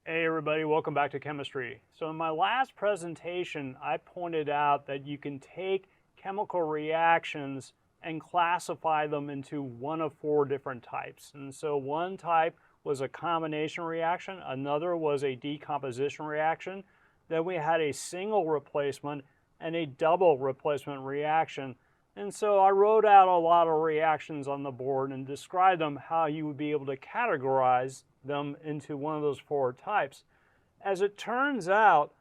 Hey everybody, welcome back to chemistry. So in my last presentation, I pointed out that you can take chemical reactions and classify them into one of four different types. And so one type was a combination reaction, another was a decomposition reaction, then we had a single replacement and a double replacement reaction. And so I wrote out a lot of reactions on the board and described them how you would be able to categorize them into one of those four types. As it turns out,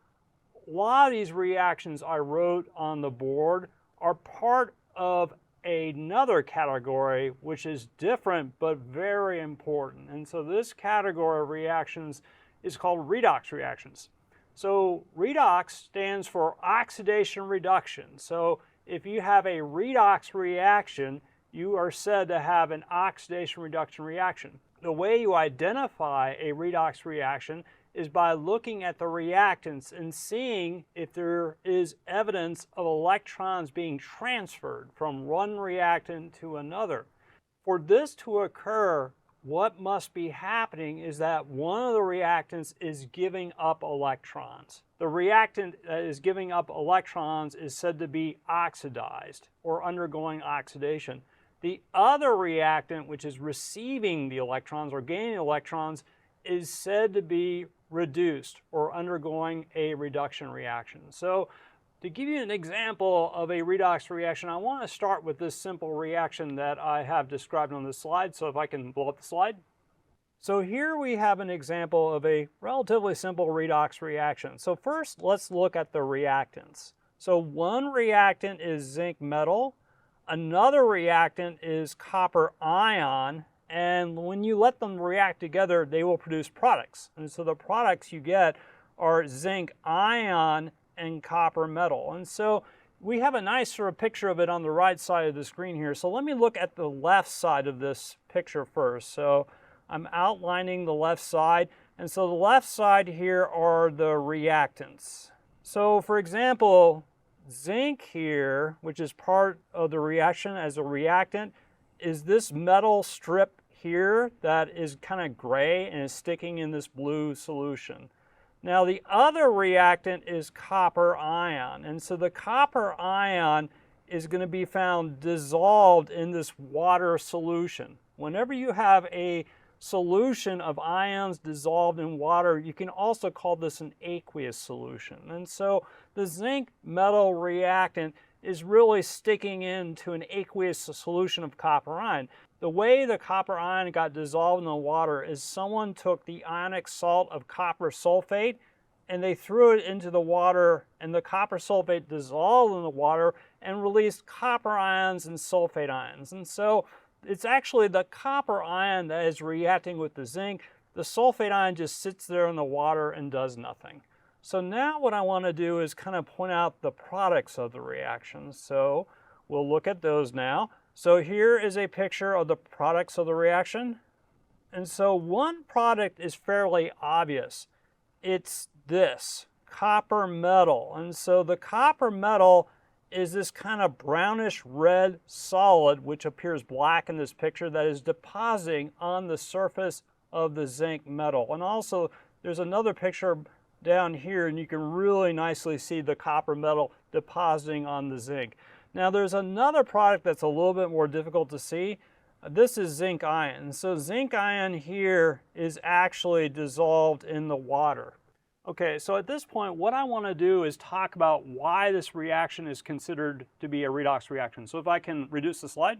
a lot of these reactions I wrote on the board are part of another category which is different but very important. And so this category of reactions is called redox reactions. So redox stands for oxidation reduction. So if you have a redox reaction, you are said to have an oxidation reduction reaction. The way you identify a redox reaction is by looking at the reactants and seeing if there is evidence of electrons being transferred from one reactant to another. For this to occur, what must be happening is that one of the reactants is giving up electrons. The reactant that is giving up electrons is said to be oxidized or undergoing oxidation. The other reactant, which is receiving the electrons or gaining electrons, is said to be reduced or undergoing a reduction reaction. So to give you an example of a redox reaction, I want to start with this simple reaction that I have described on this slide. So if I can blow up the slide. So here we have an example of a relatively simple redox reaction. So first, let's look at the reactants. So one reactant is zinc metal, another reactant is copper ion, and when you let them react together, they will produce products. And so the products you get are zinc ion and copper metal. And so we have a nice sort of picture of it on the right side of the screen here. So let me look at the left side of this picture first. So I'm outlining the left side. And so the left side here are the reactants. So for example, zinc here, which is part of the reaction as a reactant, is this metal strip here that is kind of gray and is sticking in this blue solution. Now the other reactant is copper ion, and so the copper ion is going to be found dissolved in this water solution. Whenever you have a solution of ions dissolved in water, you can also call this an aqueous solution. And so the zinc metal reactant is really sticking into an aqueous solution of copper ion. The way the copper ion got dissolved in the water is someone took the ionic salt of copper sulfate and they threw it into the water, and the copper sulfate dissolved in the water and released copper ions and sulfate ions. And so it's actually the copper ion that is reacting with the zinc. The sulfate ion just sits there in the water and does nothing. So now what I want to do is kind of point out the products of the reaction. So we'll look at those now. So here is a picture of the products of the reaction. And so one product is fairly obvious. It's this, copper metal. And so the copper metal is this kind of brownish red solid, which appears black in this picture, that is depositing on the surface of the zinc metal. And also there's another picture down here, and you can really nicely see the copper metal depositing on the zinc. Now there's another product that's a little bit more difficult to see. This is zinc ion. So zinc ion here is actually dissolved in the water. Okay, so at this point, what I want to do is talk about why this reaction is considered to be a redox reaction. So if I can reduce the slide.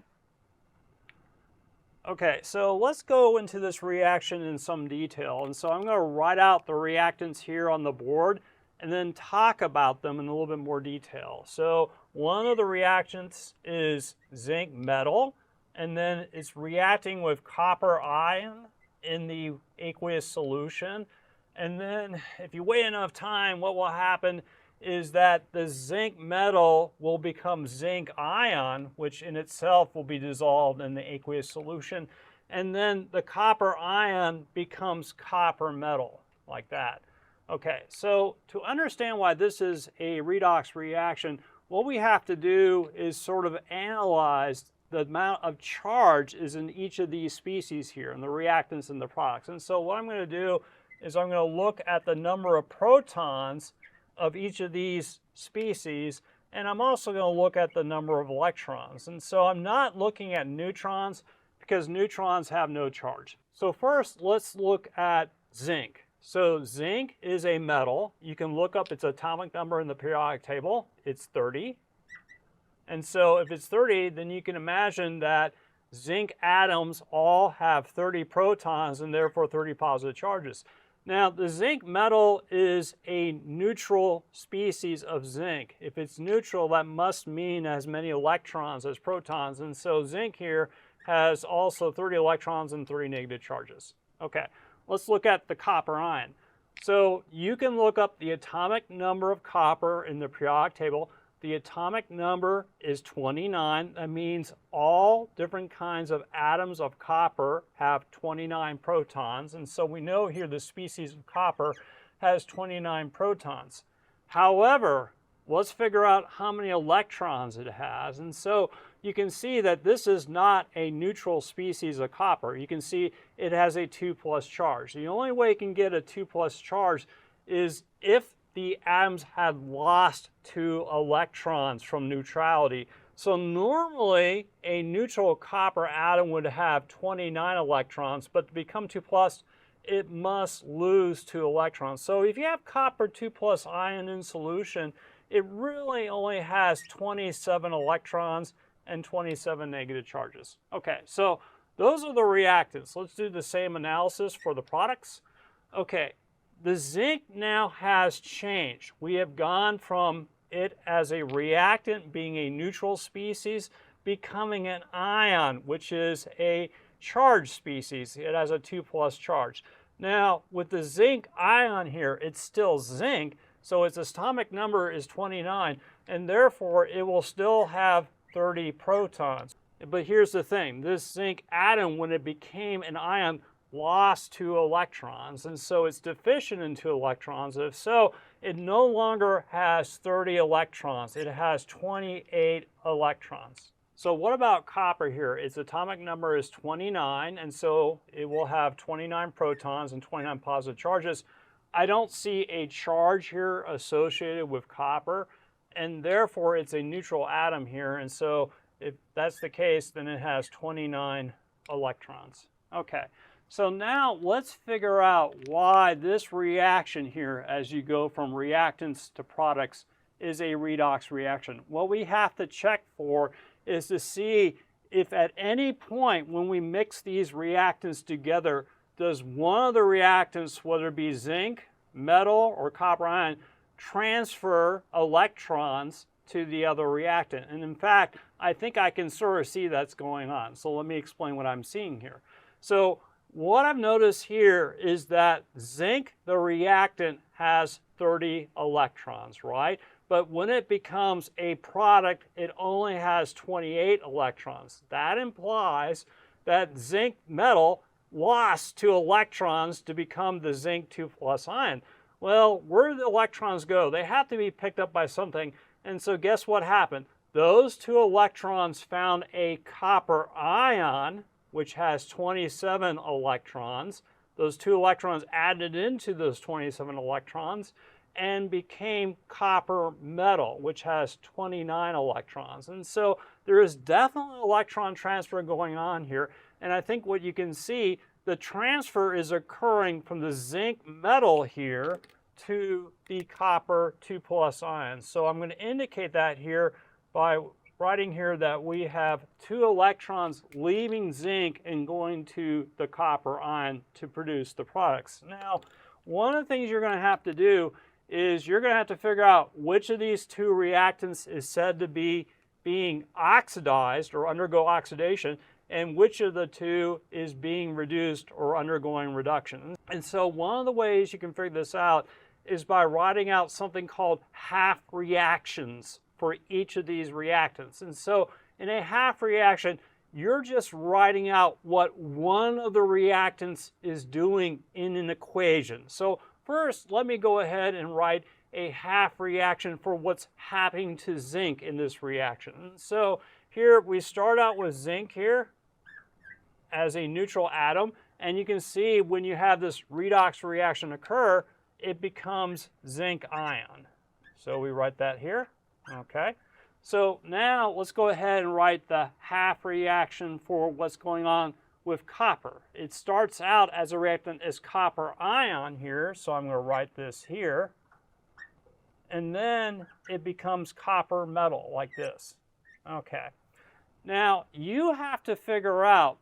Okay, so let's go into this reaction in some detail. And so I'm going to write out the reactants here on the board and then talk about them in a little bit more detail. So one of the reactants is zinc metal, and then it's reacting with copper ion in the aqueous solution. And then if you wait enough time, what will happen is that the zinc metal will become zinc ion, which in itself will be dissolved in the aqueous solution. And then the copper ion becomes copper metal, like that. Okay, so to understand why this is a redox reaction, what we have to do is sort of analyze the amount of charge is in each of these species here, and the reactants and the products. And so what I'm going to do is I'm going to look at the number of protons of each of these species, and I'm also going to look at the number of electrons. And so I'm not looking at neutrons because neutrons have no charge. So first, let's look at zinc. So zinc is a metal. You can look up its atomic number in the periodic table. It's 30. And so if it's 30, then you can imagine that zinc atoms all have 30 protons and therefore 30 positive charges. Now, the zinc metal is a neutral species of zinc. If it's neutral, that must mean as many electrons as protons. And so zinc here has also 30 electrons and 30 negative charges. Okay, let's look at the copper ion. So you can look up the atomic number of copper in the periodic table. The atomic number is 29. That means all different kinds of atoms of copper have 29 protons. And so we know here the species of copper has 29 protons. However, let's figure out how many electrons it has. And so you can see that this is not a neutral species of copper. You can see it has a 2+ charge. The only way it can get a 2+ charge is if the atoms had lost 2 electrons from neutrality. So normally a neutral copper atom would have 29 electrons, but to become 2+, it must lose 2 electrons. So if you have copper 2+ ion in solution, it really only has 27 electrons and 27 negative charges. Okay, so those are the reactants. Let's do the same analysis for the products. Okay. The zinc now has changed. We have gone from it as a reactant being a neutral species, becoming an ion, which is a charged species. It has a 2+ charge. Now, with the zinc ion here, it's still zinc, so its atomic number is 29, and therefore it will still have 30 protons. But here's the thing, this zinc atom, when it became an ion, lost 2 electrons, and so it's deficient in 2 electrons. If so, it no longer has 30 electrons. It has 28 electrons. So what about copper here? Its atomic number is 29, and so it will have 29 protons and 29 positive charges. I don't see a charge here associated with copper, and therefore it's a neutral atom here, and so if that's the case, then it has 29 electrons. Okay. So now let's figure out why this reaction here, as you go from reactants to products, is a redox reaction. What we have to check for is to see if at any point when we mix these reactants together, does one of the reactants, whether it be zinc, metal, or copper ion, transfer electrons to the other reactant? And in fact, I think I can sort of see that's going on. So let me explain what I'm seeing here. So what I've noticed here is that zinc, the reactant, has 30 electrons, right? But when it becomes a product, it only has 28 electrons. That implies that zinc metal lost 2 electrons to become the zinc 2+ ion. Well, where do the electrons go? They have to be picked up by something. And so guess what happened? Those 2 electrons found a copper ion, which has 27 electrons. Those 2 electrons added into those 27 electrons and became copper metal, which has 29 electrons. And so there is definitely electron transfer going on here. And I think what you can see, the transfer is occurring from the zinc metal here to the copper 2+ ions. So I'm going to indicate that here by writing here that we have 2 electrons leaving zinc and going to the copper ion to produce the products. Now, one of the things you're going to have to do is you're going to have to figure out which of these 2 reactants is said to be being oxidized or undergo oxidation, and which of the 2 is being reduced or undergoing reduction. And so one of the ways you can figure this out is by writing out something called half reactions for each of these reactants. And so in a half reaction, you're just writing out what one of the reactants is doing in an equation. So first, let me go ahead and write a half reaction for what's happening to zinc in this reaction. So here we start out with zinc here as a neutral atom, And you can see when you have this redox reaction occur, it becomes zinc ion. So we write that here, okay? So now let's go ahead and write the half reaction for what's going on with copper. It starts out as a reactant as copper ion here, so I'm going to write this here. And then it becomes copper metal like this. Okay. Now you have to figure out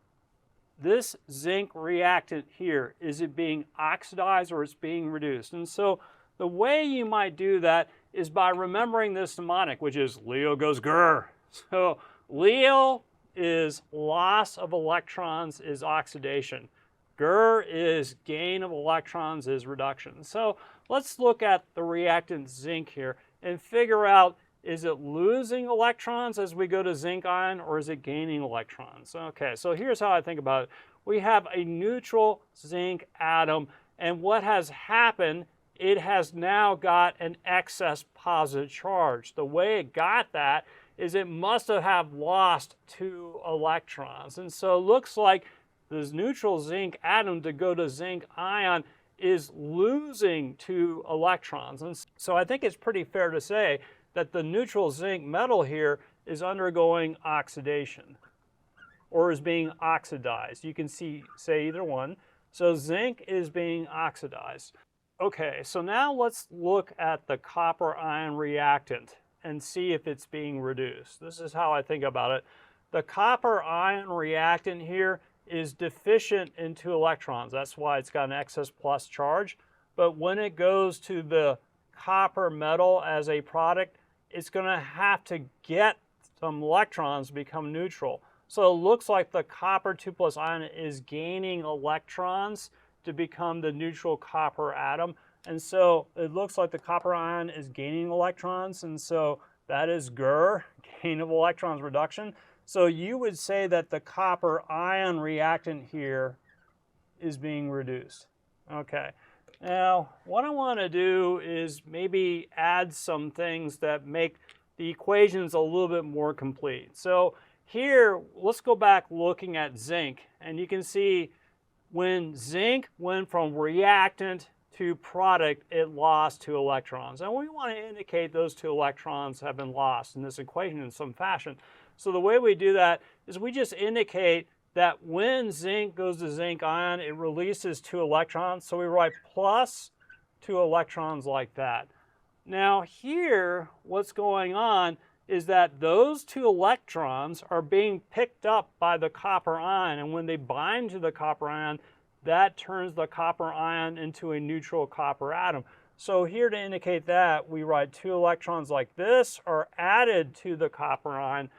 this zinc reactant here, is it being oxidized or it's being reduced? And so the way you might do that is by remembering this mnemonic, which is Leo goes grr. So Leo is loss of electrons is oxidation. Grr is gain of electrons is reduction. So let's look at the reactant zinc here and figure out, is it losing electrons as we go to zinc ion, or is it gaining electrons? Okay, so here's how I think about it. We have a neutral zinc atom, and what has happened, it has now got an excess positive charge. The way it got that is it must have lost 2 electrons. And so it looks like this neutral zinc atom to go to zinc ion is losing 2 electrons. And so I think it's pretty fair to say that the neutral zinc metal here is undergoing oxidation or is being oxidized. You can say either one. So zinc is being oxidized. Okay, so now let's look at the copper ion reactant and see if it's being reduced. This is how I think about it. The copper ion reactant here is deficient in 2 electrons. That's why it's got an excess plus charge. But when it goes to the copper metal as a product, it's going to have to get some electrons to become neutral. So it looks like the copper 2+ ion is gaining electrons to become the neutral copper atom. And so it looks like the copper ion is gaining electrons, and so that is GR, gain of electrons reduction. So you would say that the copper ion reactant here is being reduced. Okay. Now, what I want to do is maybe add some things that make the equations a little bit more complete. So here, let's go back looking at zinc, and you can see when zinc went from reactant to product, it lost 2 electrons. And we want to indicate those 2 electrons have been lost in this equation in some fashion. So the way we do that is we just indicate that when zinc goes to zinc ion, it releases 2 electrons. So we write plus 2 electrons like that. Now here, what's going on is that those 2 electrons are being picked up by the copper ion. And when they bind to the copper ion, that turns the copper ion into a neutral copper atom. So here to indicate that, we write 2 electrons like this are added to the copper ion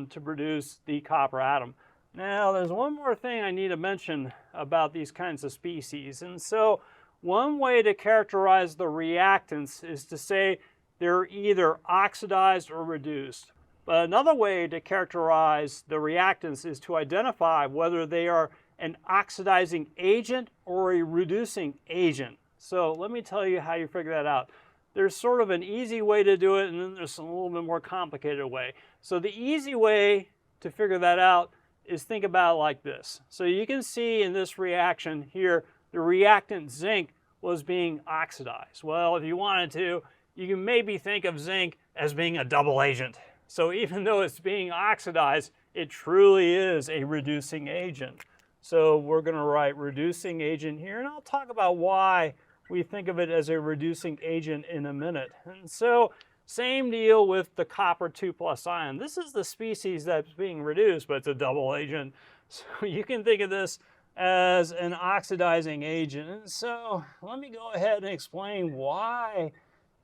to produce the copper atom. Now, there's one more thing I need to mention about these kinds of species. And so one way to characterize the reactants is to say they're either oxidized or reduced. But another way to characterize the reactants is to identify whether they are an oxidizing agent or a reducing agent. So let me tell you how you figure that out. There's sort of an easy way to do it, and then there's a little bit more complicated way. So the easy way to figure that out is think about it like this. So you can see in this reaction here, the reactant zinc was being oxidized. Well, if you wanted to, you can maybe think of zinc as being a double agent. So even though it's being oxidized, it truly is a reducing agent. So we're going to write reducing agent here, and I'll talk about why we think of it as a reducing agent in a minute. And so same deal with the copper 2+ ion. This is the species that's being reduced, but it's a double agent. So you can think of this as an oxidizing agent. And so let me go ahead and explain why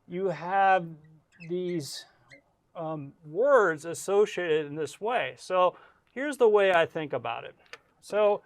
you have these words associated in this way. So here's the way I think about it. So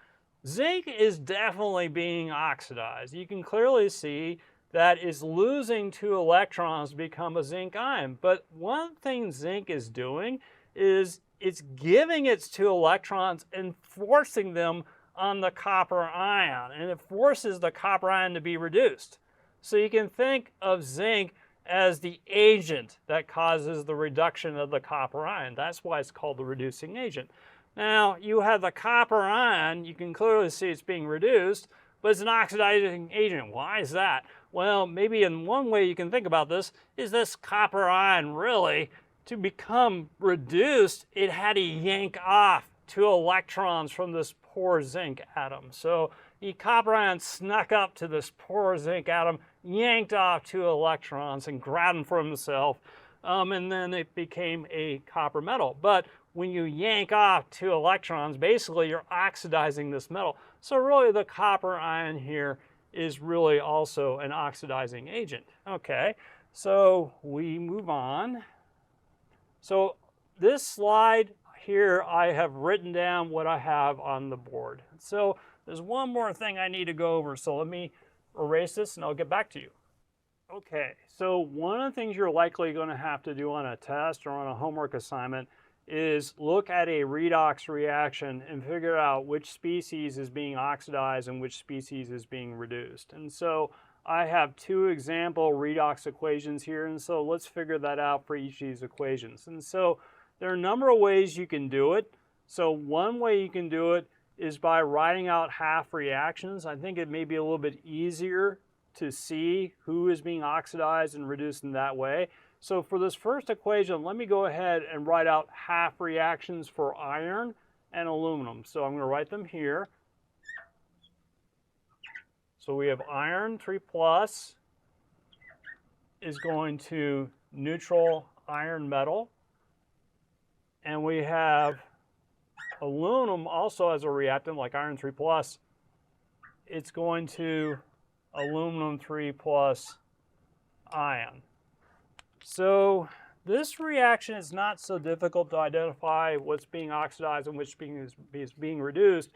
zinc is definitely being oxidized. You can clearly see that it's losing 2 electrons to become a zinc ion. But one thing zinc is doing is it's giving its 2 electrons and forcing them on the copper ion. And it forces the copper ion to be reduced. So you can think of zinc as the agent that causes the reduction of the copper ion. That's why it's called the reducing agent. Now, you have the copper ion, you can clearly see it's being reduced, but it's an oxidizing agent. Why is that? Well, maybe in one way you can think about this is this copper ion really, to become reduced, it had to yank off 2 electrons from this poor zinc atom. So the copper ion snuck up to this poor zinc atom, yanked off 2 electrons and grabbed them for himself, and then it became a copper metal. But when you yank off 2 electrons, basically you're oxidizing this metal. So really the copper ion here is really also an oxidizing agent. Okay, so we move on. So this slide here, I have written down what I have on the board. So there's one more thing I need to go over. So let me erase this and I'll get back to you. Okay, so one of the things you're likely going to have to do on a test or on a homework assignment is look at a redox reaction and figure out which species is being oxidized and which species is being reduced. And so I have 2 example redox equations here, and so let's figure that out for each of these equations. And so there are a number of ways you can do it. So one way you can do it is by writing out half reactions. I think it may be a little bit easier to see who is being oxidized and reduced in that way. So for this first equation, let me go ahead and write out half reactions for iron and aluminum. So I'm going to write them here. So we have iron 3 plus is going to neutral iron metal. And we have aluminum also as a reactant, like iron 3 plus. It's going to aluminum 3 plus ion. So this reaction is not so difficult to identify what's being oxidized and which is being reduced.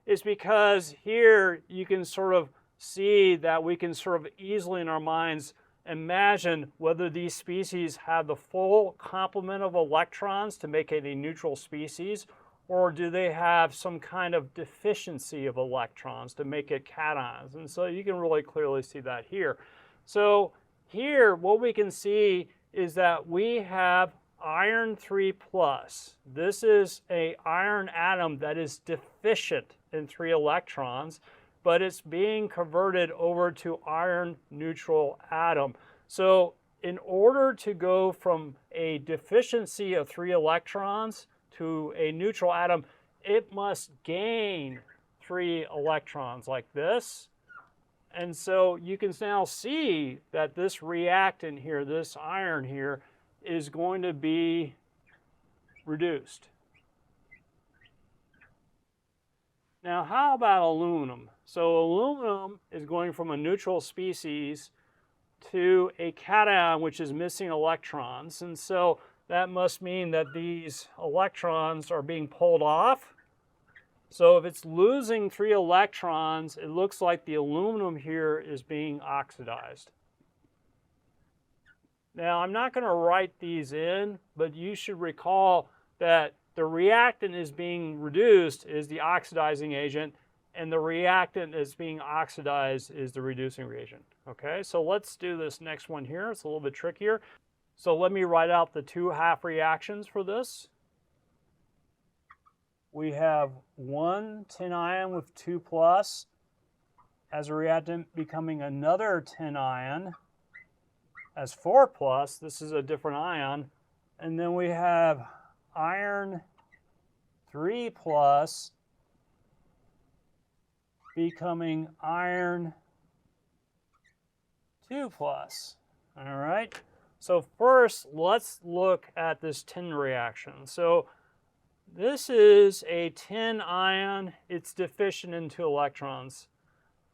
It's because here you can sort of see that we can sort of easily in our minds imagine whether these species have the full complement of electrons to make it a neutral species, or do they have some kind of deficiency of electrons to make it cations. And so you can really clearly see that here. So here what we can see is that we have iron 3 plus. This is an iron atom that is deficient in 3 electrons, but it's being converted over to iron neutral atom. So in order to go from a deficiency of 3 electrons to a neutral atom, it must gain 3 electrons like this. And so you can now see that this reactant here, this iron here, is going to be reduced. Now, how about aluminum? So aluminum is going from a neutral species to a cation, which is missing electrons. And so that must mean that these electrons are being pulled off. So if it's losing 3 electrons, it looks like the aluminum here is being oxidized. Now, I'm not going to write these in, but you should recall that the reactant is being reduced is the oxidizing agent, and the reactant is being oxidized is the reducing reagent. Okay, so let's do this next one here. It's a little bit trickier. So let me write out the 2 half reactions for this. We have 1 tin ion with 2 plus as a reactant becoming another tin ion as 4 plus. This is a different ion. And then we have iron 3 plus becoming iron 2 plus. All right. So first, let's look at this tin reaction. So this is a tin ion. It's deficient in 2 electrons.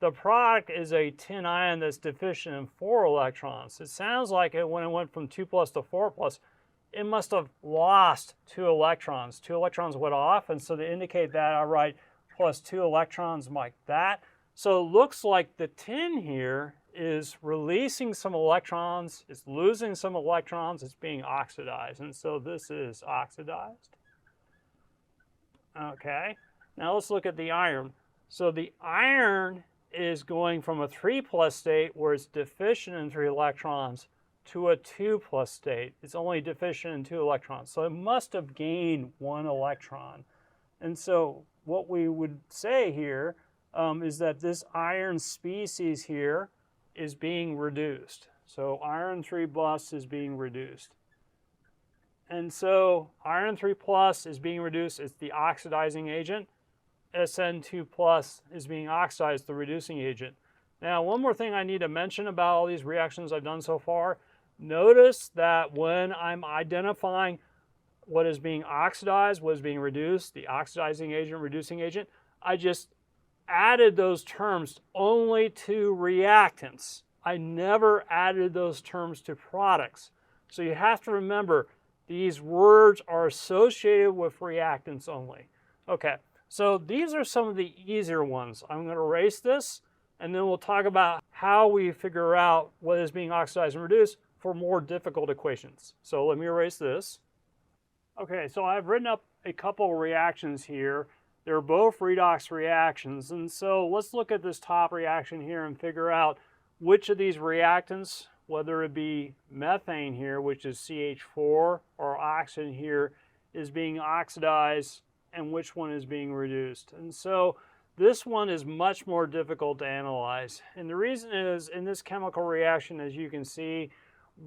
The product is a tin ion that's deficient in 4 electrons. It sounds like when it went from 2 plus to 4 plus, it must have lost 2 electrons. 2 electrons went off, and so to indicate that, I write plus 2 electrons like that. So it looks like the tin here is releasing some electrons, it's losing some electrons, it's being oxidized, and so this is oxidized. Okay, now let's look at the iron. So the iron is going from a 3 plus state where it's deficient in 3 electrons to a 2 plus state. It's only deficient in 2 electrons. So it must have gained 1 electron. And so what we would say here is that this iron species here is being reduced. So iron 3 plus is being reduced. And so iron 3 plus is being reduced. It's the oxidizing agent. SN2 plus is being oxidized, the reducing agent. Now, one more thing I need to mention about all these reactions I've done so far. Notice that when I'm identifying what is being oxidized, what is being reduced, the oxidizing agent, reducing agent, I just added those terms only to reactants. I never added those terms to products. So you have to remember, these words are associated with reactants only. Okay, so these are some of the easier ones. I'm going to erase this, and then we'll talk about how we figure out what is being oxidized and reduced for more difficult equations. So let me erase this. Okay, so I've written up a couple of reactions here. They're both redox reactions, and so let's look at this top reaction here and figure out which of these reactants, whether it be methane here, which is CH4, or oxygen here, is being oxidized and which one is being reduced. And so this one is much more difficult to analyze. And the reason is, in this chemical reaction, as you can see,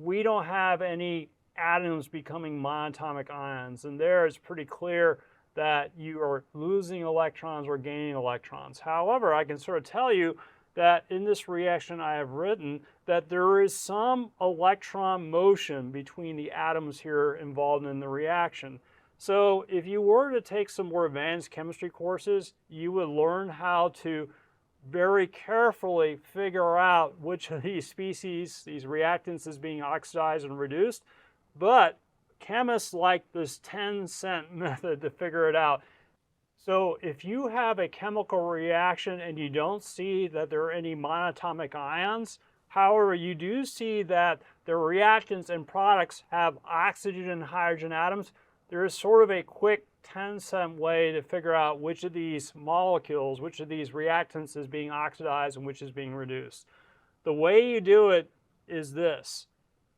we don't have any atoms becoming monatomic ions. And there it's pretty clear that you are losing electrons or gaining electrons. However, I can sort of tell you that in this reaction I have written that there is some electron motion between the atoms here involved in the reaction. So if you were to take some more advanced chemistry courses, you would learn how to very carefully figure out which of these species, these reactants, is being oxidized and reduced. But chemists like this 10-cent method to figure it out. So if you have a chemical reaction and you don't see that there are any monatomic ions, however, you do see that the reactants and products have oxygen and hydrogen atoms, there is sort of a quick 10-cent way to figure out which of these molecules, which of these reactants is being oxidized and which is being reduced. The way you do it is this.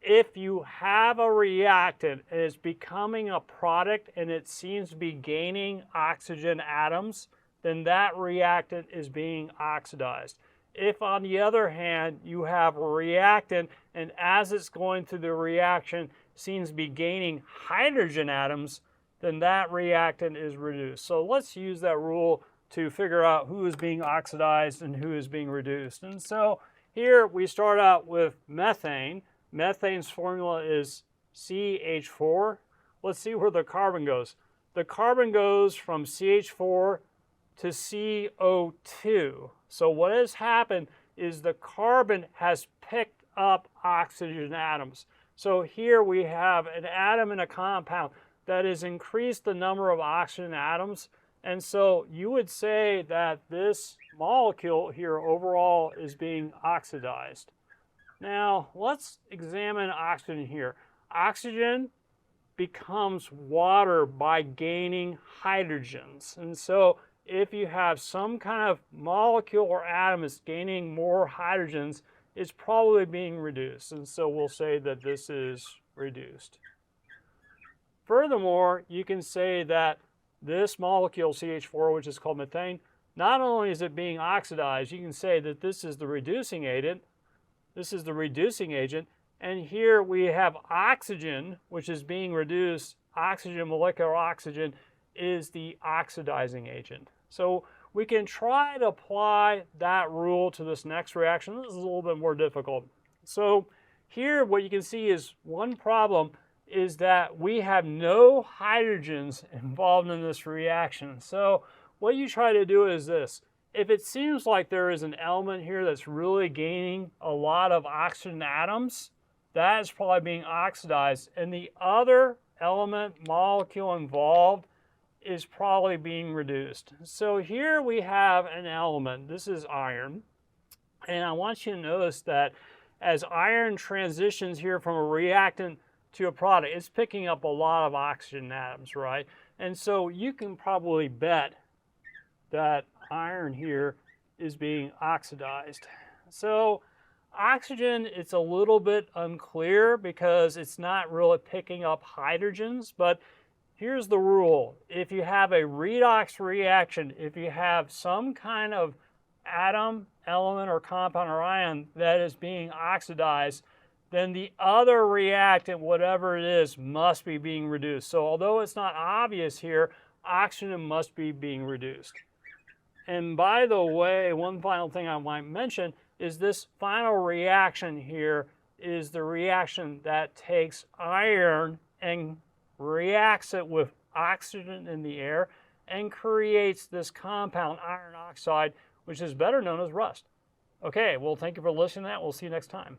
If you have a reactant and it's becoming a product and it seems to be gaining oxygen atoms, then that reactant is being oxidized. If, on the other hand, you have a reactant and as it's going through the reaction seems to be gaining hydrogen atoms, then that reactant is reduced. So let's use that rule to figure out who is being oxidized and who is being reduced. And so here we start out with methane. Methane's formula is CH4. Let's see where the carbon goes. The carbon goes from CH4 to CO2. So what has happened is the carbon has picked up oxygen atoms. So here we have an atom in a compound that has increased the number of oxygen atoms. And so you would say that this molecule here overall is being oxidized. Now, let's examine oxygen here. Oxygen becomes water by gaining hydrogens. And so if you have some kind of molecule or atom that's gaining more hydrogens, it's probably being reduced. And so we'll say that this is reduced. Furthermore, you can say that this molecule, CH4, which is called methane, not only is it being oxidized, you can say that this is the reducing agent. This is the reducing agent, and here we have oxygen, which is being reduced. Oxygen, molecular oxygen, is the oxidizing agent. So we can try to apply that rule to this next reaction. This is a little bit more difficult. So here what you can see is one problem is that we have no hydrogens involved in this reaction. So what you try to do is this. If it seems like there is an element here that's really gaining a lot of oxygen atoms, that is probably being oxidized. And the other element, molecule involved is probably being reduced. So here we have an element. This is iron. And I want you to notice that as iron transitions here from a reactant to a product, it's picking up a lot of oxygen atoms, right? And so you can probably bet that iron here is being oxidized. So oxygen, it's a little bit unclear because it's not really picking up hydrogens, but here's the rule. If you have a redox reaction, if you have some kind of atom, element, or compound or ion that is being oxidized, then the other reactant, whatever it is, must be being reduced. So although it's not obvious here, oxygen must be being reduced. And by the way, one final thing I might mention is this final reaction here is the reaction that takes iron and reacts it with oxygen in the air and creates this compound, iron oxide, which is better known as rust. Okay, well, thank you for listening to that. We'll see you next time.